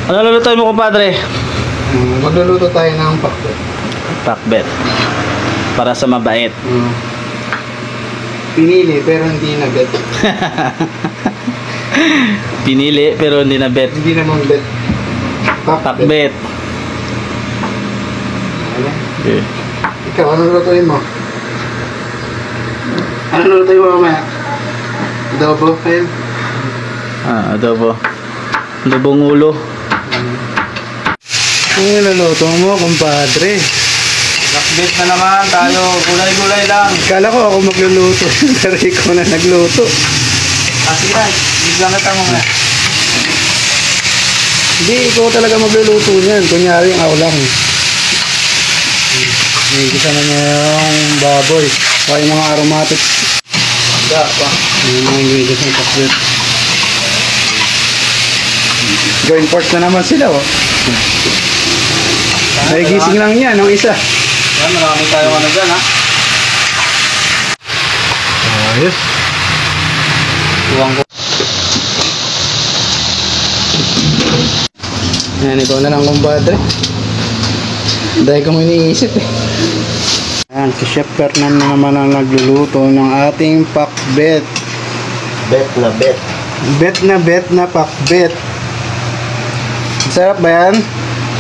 Ano lulutuin mo, kumpadre? Magluluto tayo ng pakbet. Pakbet. Para sa mabait. Pinili pero hindi na bet. Pinili pero hindi na bet. Hindi naman bet. Pakbet. Okay. Ikaw, ano lulutuin mo? Ano lulutuin mo mamaya? Adobo, ayun. Adobo. Adobong ulo. Ano niluluto mo, kumpadre? Pakbet na naman tayo. Gulay-gulay lang. Kala ko ako magluluto. Pero ikaw na nagluto. Sige na. Biglang kita mo nga. Hindi, ikaw talaga magluluto niyan. Kunyari ako lang. Ikita na niya yung baboy. O yung mga aromatics. Handa pa. Yung mga ingredients ng pakbet. Going forth na naman sila, oh. Nagigising lang yan, ang isa. Yan, marami tayong ano dyan, ha? Ayos. Tuwang ko. Yan, ikaw na lang, kumpadre. Dahil kang iniisip, eh. Yan, si Chef Fernan na naman ang nagluluto ng ating pakbet. Bet na bet. Bet na pakbet. Sarap ba yan?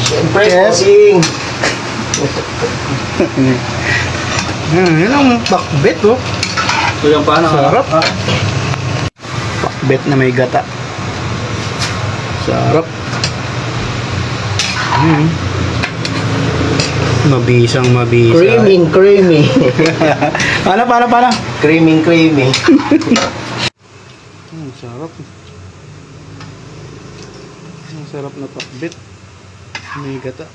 Siyempre, Yes. bossing. Yan ang pakbet, oh. Ito yung paano? Sarap. Pakbet na may gata. Sarap. Mabisang mabisa. Creamy. Paano? Creamy. Sarap. Ang sarap na pakbet. May gata.